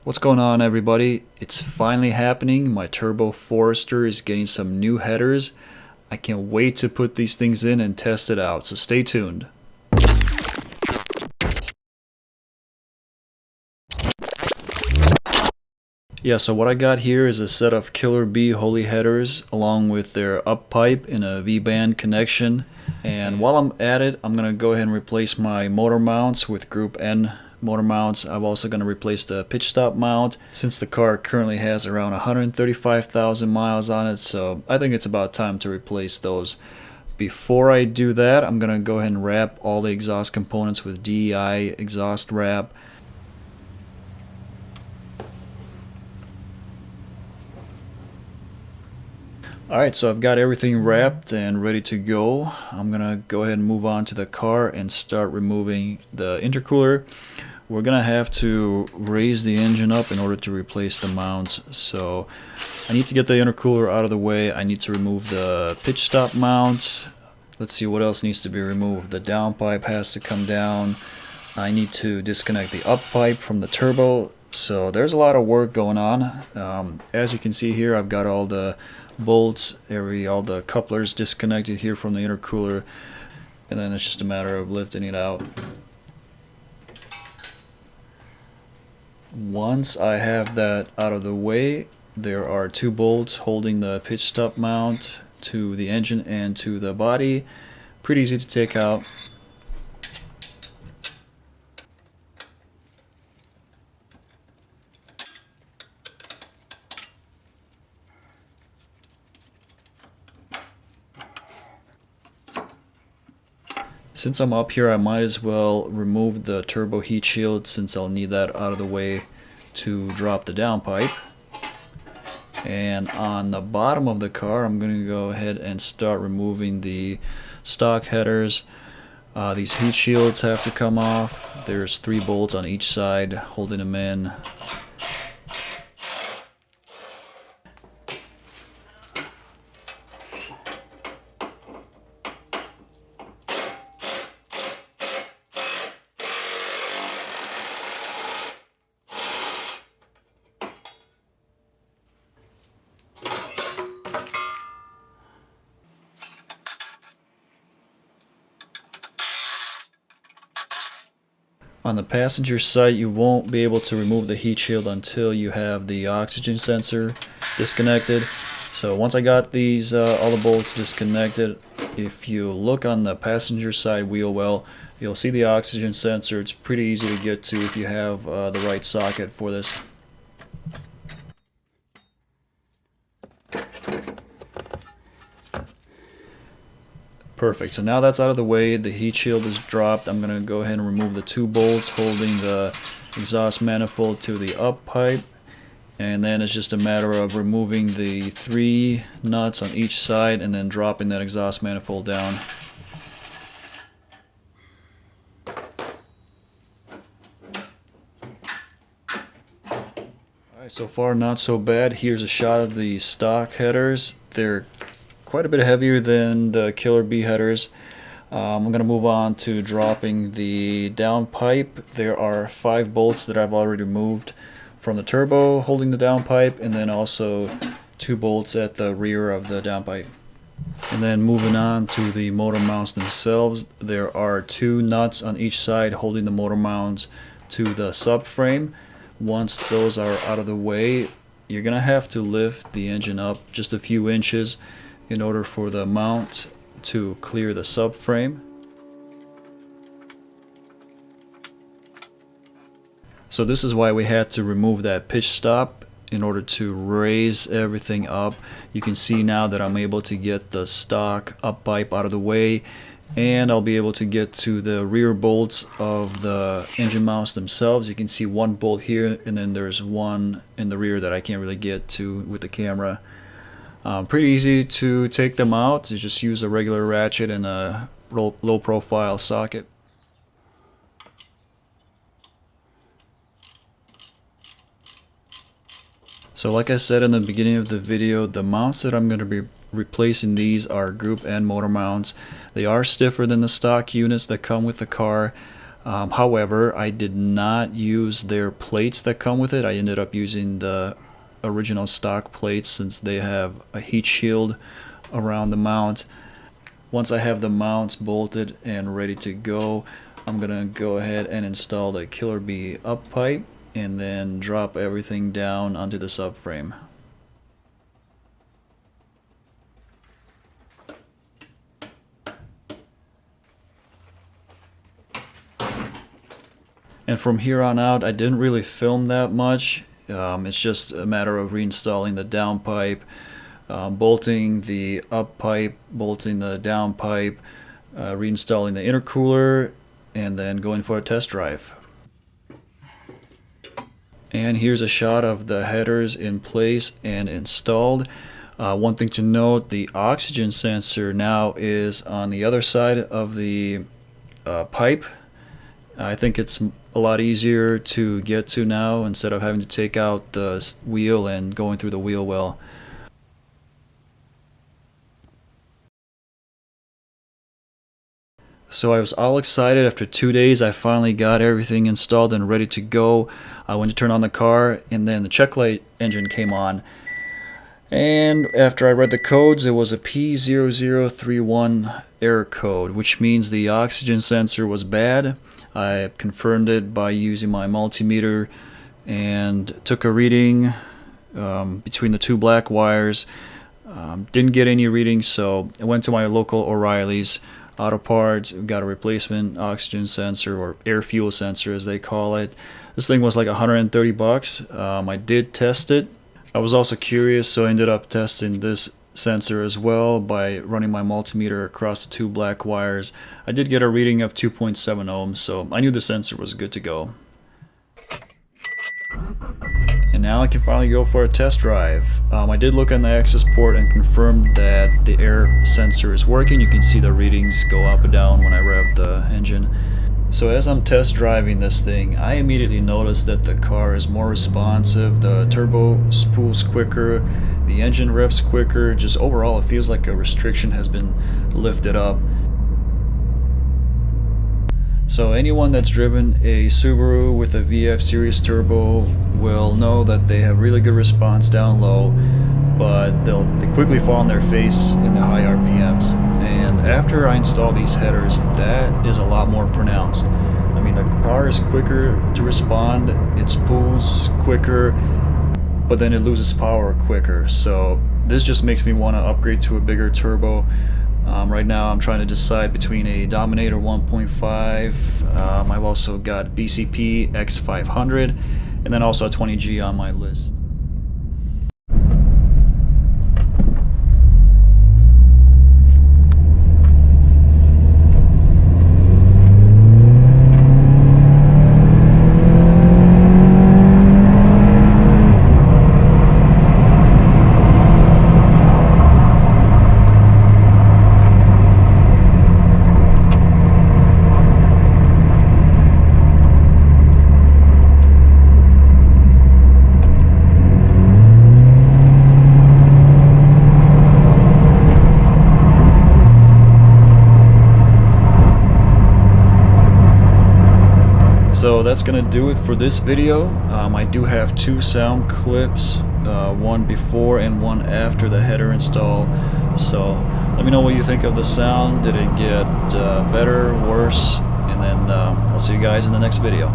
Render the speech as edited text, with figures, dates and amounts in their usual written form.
What's going on, everybody? It's finally happening. My Turbo Forester is getting some new headers. I can't wait to put these things in and test it out, so stay tuned. Yeah, so what I got here is a set of KillerB Holy headers along with their uppipe in a vband connection. And while I'm at it, I'm going to go ahead and replace my motor mounts with Group N motor mounts. I'm also going to replace the pitch stop mount since the car currently has around 135,000 miles on it, so I think it's about time to replace those. Before I do that, I'm going to go ahead and wrap all the exhaust components with DEI Exhaust Wrap. Alright, so I've got everything wrapped and ready to go. I'm gonna go ahead and move on to the car and start removing the intercooler. We're gonna have to raise the engine up in order to replace the mounts. So I need to get the intercooler out of the way. I need to remove the pitch stop mount. Let's see what else needs to be removed. The downpipe has to come down. I need to disconnect the uppipe from the turbo. So there's a lot of work going on. As you can see here, I've got all the bolts, all the couplers disconnected here from the intercooler, and then it's just a matter of lifting it out. Once I have that out of the way, there are two bolts holding the pitch stop mount to the engine and to the body. Pretty easy to take out. Since I'm up here, I might as well remove the turbo heat shield since I'll need that out of the way to drop the downpipe. And on the bottom of the car, I'm going to go ahead and start removing the stock headers. These heat shields have to come off. There's 3 bolts on each side holding them in. On the passenger side, you won't be able to remove the heat shield until you have the oxygen sensor disconnected. So once I got these all the bolts disconnected, if you look on the passenger side wheel well, you'll see the oxygen sensor. It's pretty easy to get to if you have the right socket for this. Perfect, so now that's out of the way, the heat shield is dropped. I'm going to go ahead and remove the 2 bolts holding the exhaust manifold to the up pipe. And then it's just a matter of removing the 3 nuts on each side and then dropping that exhaust manifold down. Alright, so far not so bad. Here's a shot of the stock headers. They're quite a bit heavier than the KillerB headers. I'm going to move on to dropping the downpipe. There are 5 bolts that I've already removed from the turbo holding the downpipe, and then also 2 bolts at the rear of the downpipe. And then moving on to the motor mounts themselves, there are 2 nuts on each side holding the motor mounts to the subframe. Once those are out of the way, you're going to have to lift the engine up just a few inches in order for the mount to clear the subframe. So this is why we had to remove that pitch stop in order to raise everything up. You can see now that I'm able to get the stock up pipe out of the way, and I'll be able to get to the rear bolts of the engine mounts themselves. You can see 1 bolt here, and then there's 1 in the rear that I can't really get to with the camera. Pretty easy to take them out. You just use a regular ratchet and a low profile socket. So like I said in the beginning of the video, the mounts that I'm going to be replacing these are Group N motor mounts. They are stiffer than the stock units that come with the car. However, I did not use their plates that come with it. I ended up using the original stock plates since they have a heat shield around the mount. Once I have the mounts bolted and ready to go, I'm gonna go ahead and install the KillerB uppipe and then drop everything down onto the subframe. And from here on out, I didn't really film that much. It's just a matter of reinstalling the downpipe, bolting the up pipe, bolting the down pipe, reinstalling the intercooler, and then going for a test drive. And here's a shot of the headers in place and installed. One thing to note, the oxygen sensor now is on the other side of the pipe. I think it's a lot easier to get to now instead of having to take out the wheel and going through the wheel well. So I was all excited. After 2 days I finally got everything installed and ready to go. I went to turn on the car and then the check light engine came on. And after I read the codes, it was a P0031 error code, which means the oxygen sensor was bad. I confirmed it by using my multimeter and took a reading between the two black wires. Didn't get any readings, so I went to my local O'Reilly's Auto Parts, got a replacement oxygen sensor, or air fuel sensor as they call it. This thing was like 130 bucks. I did test it. I was also curious, so I ended up testing this sensor as well by running my multimeter across the two black wires. I did get a reading of 2.7 ohms, so I knew the sensor was good to go. And now I can finally go for a test drive. I did look on the access port and confirm that the air sensor is working. You can see the readings go up and down when I rev the engine. So as I'm test driving this thing, I immediately noticed that the car is more responsive, the turbo spools quicker, the engine revs quicker, just overall it feels like a restriction has been lifted up. So anyone that's driven a Subaru with a VF series turbo will know that they have really good response down low, but they quickly fall on their face in the high RPMs. And after I install these headers, that is a lot more pronounced. I mean, the car is quicker to respond, it spools quicker, but then it loses power quicker. So this just makes me want to upgrade to a bigger turbo. Right now I'm trying to decide between a Dominator 1.5, I've also got BCP X500, and then also a 20G on my list. So that's gonna do it for this video. I do have two sound clips, one before and one after the header install. So let me know what you think of the sound. Did it get better, worse? And then I'll see you guys in the next video.